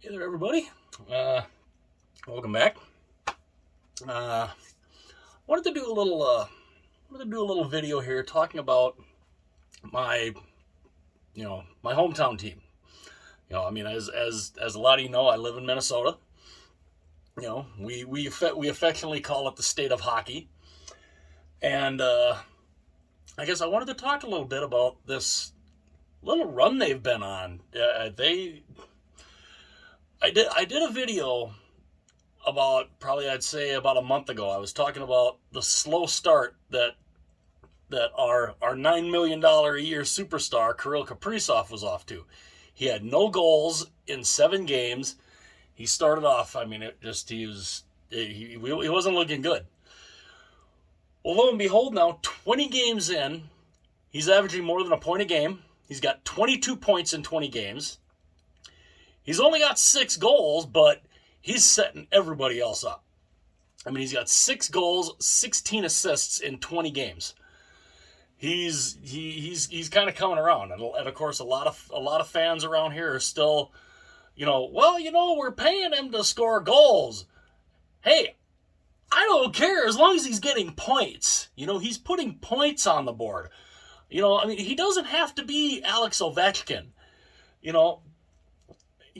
Hey there, everybody. Welcome back. Uh, wanted to do a little video here talking about my my hometown team. As a lot of you know, I live in Minnesota. We affectionately call it the state of hockey, and I guess I wanted to talk a little bit about this little run they've been on. I did a video about probably I'd say about a month ago. I was talking about the slow start that our $9 million a year superstar Kirill Kaprizov was off to. He had no goals in 7 games. He started off. I mean, he wasn't looking good. Well, lo and behold, now 20 games in, he's averaging more than a point a game. He's got 22 points in 20 games. He's only got 6 goals, but he's setting everybody else up. I mean, he's got 6 goals, 16 assists in 20 games. He's kind of coming around, and of course, a lot of fans around here are still, we're paying him to score goals. Hey, I don't care as long as he's getting points. He's putting points on the board. He doesn't have to be Alex Ovechkin.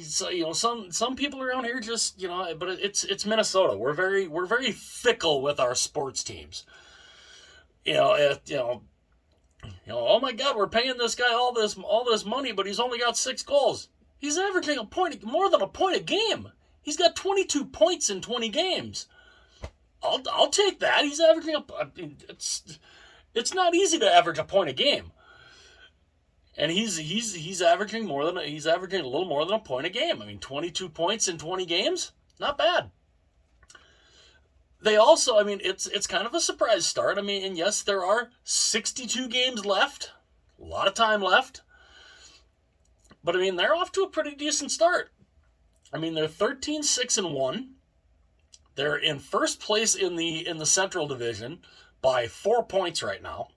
Some people around here just but it's Minnesota. We're very fickle with our sports teams. Oh my God, we're paying this guy all this money, but he's only got 6 goals. He's averaging more than a point a game. He's got 22 points in 20 games. I'll take that. He's averaging it's not easy to average a point a game. And he's averaging a little more than a point a game. I mean, 22 points in 20 games, not bad. They also, it's kind of a surprise start. And yes, there are 62 games left, a lot of time left. But they're off to a pretty decent start. They're 13-6-1. They're in first place in the Central Division by 4 points right now.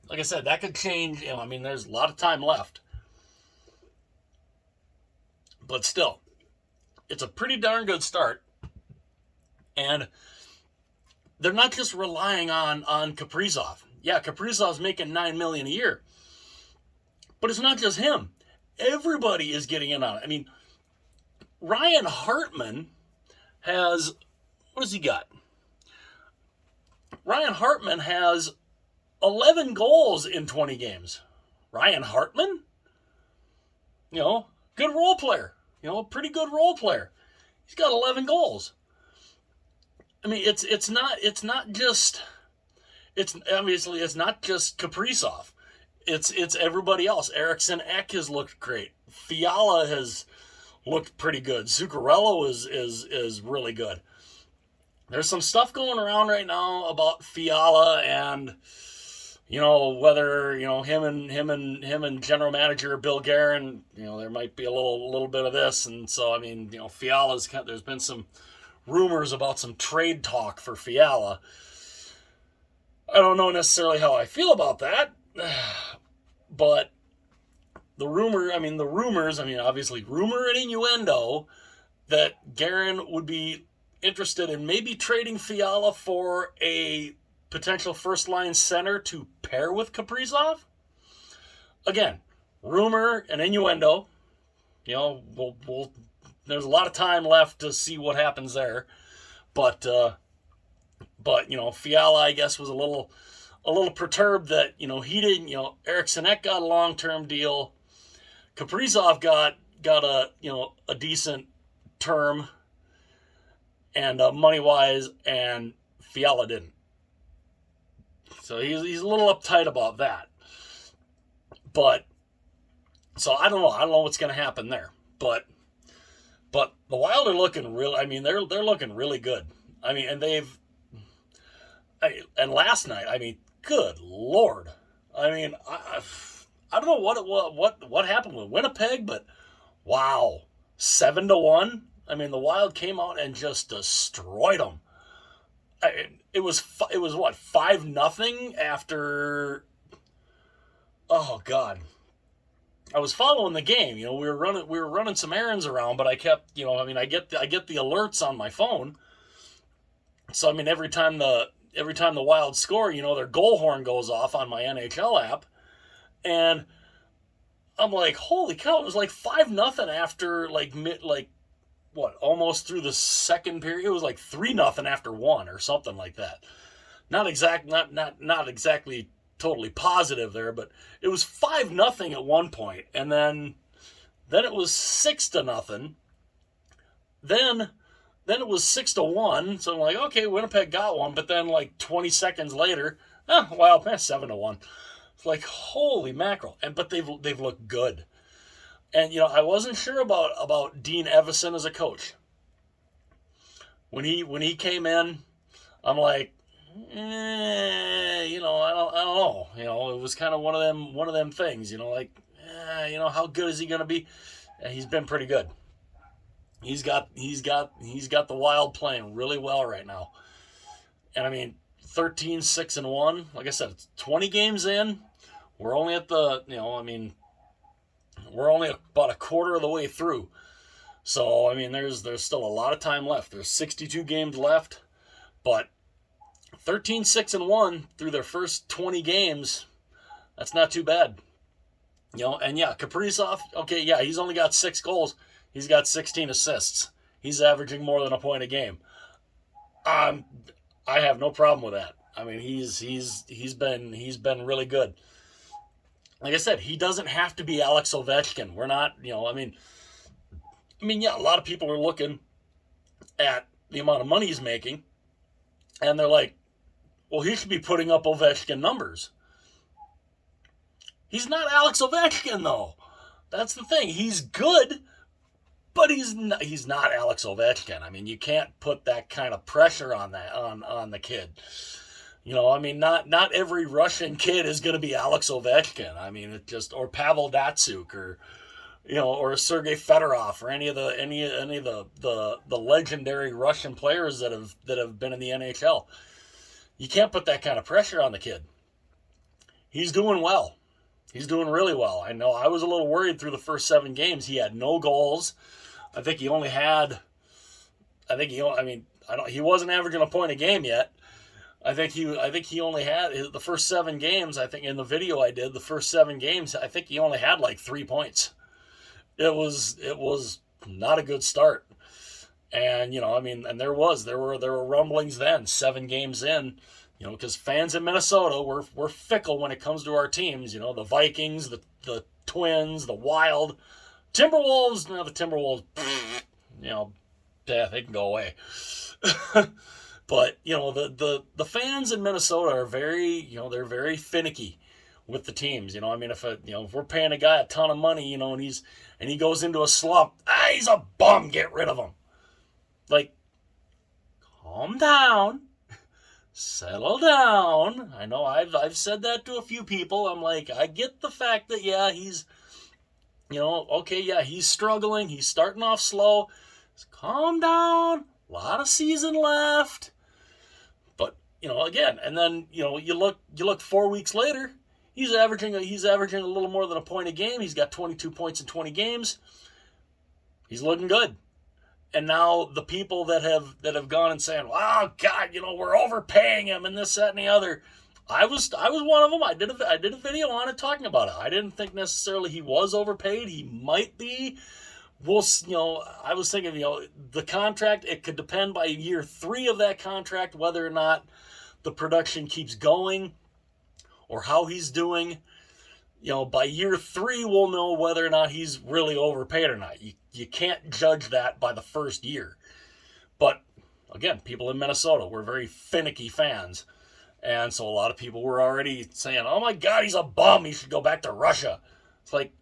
Like I said, that could change. There's a lot of time left. But still, it's a pretty darn good start. And they're not just relying on Kaprizov. Yeah, Kaprizov's making $9 million a year. But it's not just him. Everybody is getting in on it. Ryan Hartman has, what has he got? Ryan Hartman has 11 goals in 20 games. Ryan Hartman? Good role player. Pretty good role player. He's got 11 goals. It's not just Kaprizov. It's everybody else. Eriksson Ek has looked great. Fiala has looked pretty good. Zuccarello is really good. There's some stuff going around right now about Fiala and whether him and general manager Bill Guerin, there might be a little bit of this, and so Fiala's there's been some rumors about some trade talk for Fiala. I don't know necessarily how I feel about that, but obviously rumor and innuendo that Guerin would be interested in maybe trading Fiala for a potential first-line center to pair with Kaprizov. Again, rumor and innuendo. There's a lot of time left to see what happens there. But Fiala, I guess, was a little perturbed that he didn't. Eriksson Ek got a long-term deal. Kaprizov got a decent term and money-wise, and Fiala didn't. So he's a little uptight about that. But so I don't know what's going to happen there. But the Wild are looking real. They're looking really good. And last night, good Lord. I don't know what happened with Winnipeg, but wow, 7-1. The Wild came out and just destroyed them. It was what, 5-0 after. Oh God. I was following the game. You know, we were running some errands around, but I kept, you know, I mean, I get the alerts on my phone. So I mean, every time the Wild score, you know, their goal horn goes off on my NHL app, and I'm like, holy cow! It was like 5-0 after almost through the second period. It was like 3-0 after one or something like that. Not exactly totally positive there, but it was 5-0 at one point, and then it was 6-0. Then it was 6-1. So I'm like, okay, Winnipeg got one, but then like 20 seconds later, Wild 7-1. It's like, holy mackerel! But they've looked good. And you know, I wasn't sure about Dean Evason as a coach. When he came in, I'm like, you know, I don't know. You know, it was kind of one of them things. You know, like, you know, how good is he going to be? He's been pretty good. He's got the Wild playing really well right now. And I mean, 13-6-1. Like I said, it's 20 games in. We're only at we're only about a quarter of the way through. So I mean, there's still a lot of time left. There's 62 games left, but 13-6-1 through their first 20 games, that's not too bad. You know, and yeah, Kaprizov, okay, yeah, he's only got 6 goals. He's got 16 assists. He's averaging more than a point a game. I have no problem with that. I mean, he's been really good. Like I said, he doesn't have to be Alex Ovechkin. We're not, you know, I mean, yeah, a lot of people are looking at the amount of money he's making, and they're like, well, he should be putting up Ovechkin numbers. He's not Alex Ovechkin, though. That's the thing. He's good, but he's not Alex Ovechkin. I mean, you can't put that kind of pressure on the kid. You know, I mean, not every Russian kid is going to be Alex Ovechkin. I mean, or Pavel Datsyuk, or you know, or Sergei Fedorov, or any of the legendary Russian players that have been in the NHL. You can't put that kind of pressure on the kid. He's doing well. He's doing really well. I know I was a little worried through the first 7 games. He had no goals. He wasn't averaging a point a game yet. I think he only had the first 7 games. I think in the video I did, the first 7 games, I think he only had like 3 points. It was not a good start. And, you know, I mean, and there were rumblings then, 7 games in, you know, because fans in Minnesota, we're fickle when it comes to our teams. You know, the Vikings, the Twins, the Wild, Timberwolves. Now the Timberwolves, you know, yeah, they can go away. But, you know, the fans in Minnesota are they're very finicky with the teams. You know, I mean, if we're paying a guy a ton of money, you know, and he goes into a slump, he's a bum, get rid of him. Like, calm down, settle down. I know I've said that to a few people. I'm like, I get the fact that, yeah, he's, you know, okay, yeah, he's struggling. He's starting off slow. Just calm down. A lot of season left. But, you know, again, and then, you know, you look 4 weeks later, he's averaging a little more than a point a game. He's got 22 points in 20 games. He's looking good. And now the people that have gone and saying, "Wow, God, you know, we're overpaying him and this, that, and the other." I was one of them. I did a video on it talking about it. I didn't think necessarily he was overpaid. He might be. I was thinking, you know, the contract, it could depend by year 3 of that contract whether or not the production keeps going or how he's doing. You know, by year 3, we'll know whether or not he's really overpaid or not. You can't judge that by the first year. But, again, people in Minnesota, we're very finicky fans. And so a lot of people were already saying, oh my God, he's a bum. He should go back to Russia. It's like,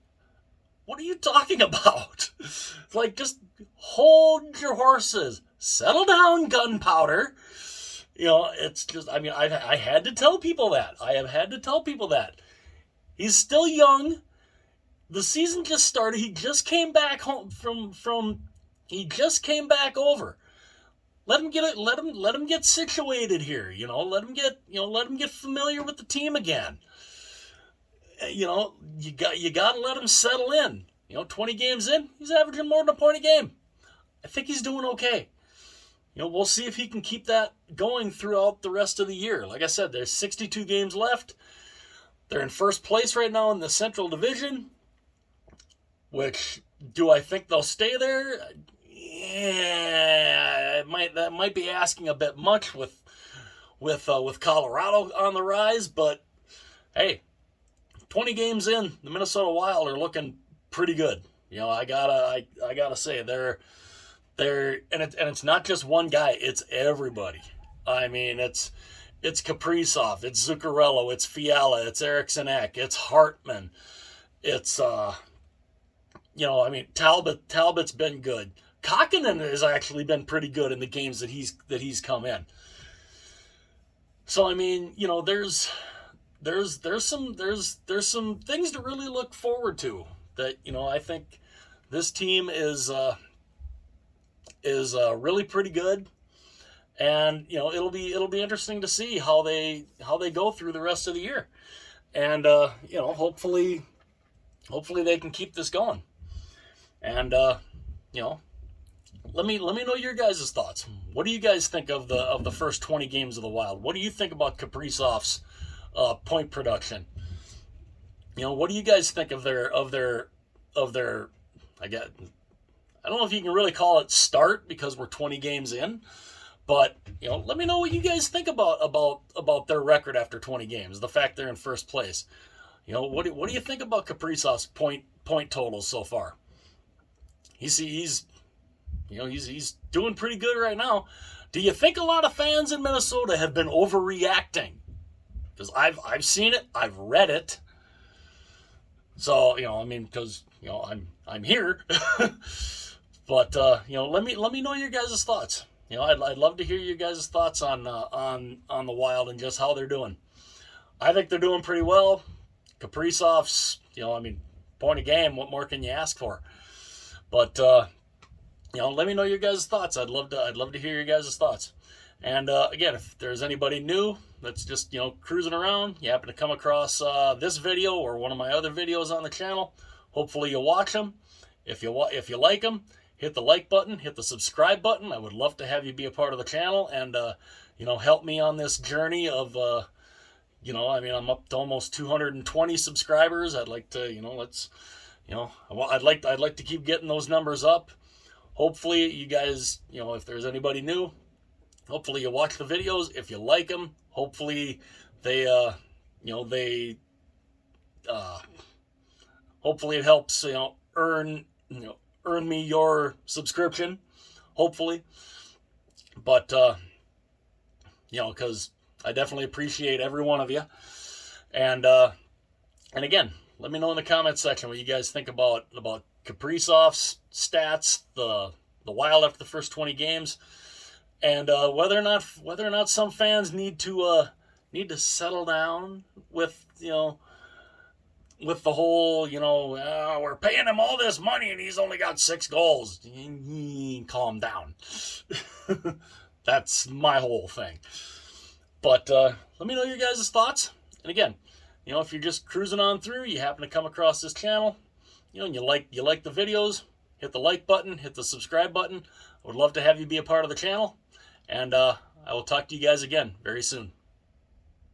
what are you talking about? It's like, just hold your horses. Settle down, Gunpowder. You know, it's just, I mean, I had to tell people that. I have had to tell people that. He's still young. The season just started. He just came back home he just came back over. Let him get situated here, you know. Let him get familiar with the team again. you got to let him settle in. 20 games in, he's averaging more than a point a game. I think he's doing okay. We'll see if he can keep that going throughout the rest of the year. Like I said, there's 62 games left. They're in first place right now in the Central Division, which, do I think they'll stay there? Yeah, that might be asking a bit much with Colorado on the rise, but hey, 20 games in, the Minnesota Wild are looking pretty good. I gotta say they're and it's not just one guy, it's everybody. I mean, it's Kaprizov, it's Zuccarello, it's Fiala, it's Eriksson Ek, it's Hartman, it's Talbot's been good. Kakkonen has actually been pretty good in the games that he's come in. So I mean, there's some things to really look forward to. That I think this team is really pretty good, and it'll be interesting to see how they go through the rest of the year, and hopefully they can keep this going, and let me know your guys' thoughts. What do you guys think of the first 20 games of the Wild? What do you think about Kaprizov's point production? What do you guys think of their I don't know if you can really call it start because we're 20 games in, but let me know what you guys think about their record after 20 games. The fact they're in first place. What do you think about Kaprizov's point totals so far? He's doing pretty good right now. Do you think a lot of fans in Minnesota have been overreacting? Because I've seen it, I've read it. So because I'm here. But let me know your guys' thoughts. I'd love to hear your guys' thoughts on the Wild and just how they're doing. I think they're doing pretty well. Kaprizov's, point a game. What more can you ask for? But let me know your guys' thoughts. I'd love to hear your guys' thoughts. And again, if there's anybody new that's just cruising around, you happen to come across this video or one of my other videos on the channel, hopefully you'll watch them. If you like them, hit the like button, hit the subscribe button. I would love to have you be a part of the channel and help me on this journey of I'm up to almost 220 subscribers. I'd like to I'd like to keep getting those numbers up. Hopefully you guys, if there's anybody new, hopefully you watch the videos. If you like them, hopefully they hopefully it helps earn me your subscription, hopefully. But because I definitely appreciate every one of you. And again, let me know in the comments section what you guys think about Kaprizov's stats, the Wild after the first 20 games, and whether or not some fans need to settle down with with the whole we're paying him all this money and he's only got 6 goals. Calm down. That's my whole thing. But let me know your guys' thoughts. And again, if you're just cruising on through, you happen to come across this channel, and you like the videos, hit the like button, hit the subscribe button. I would love to have you be a part of the channel. And I will talk to you guys again very soon.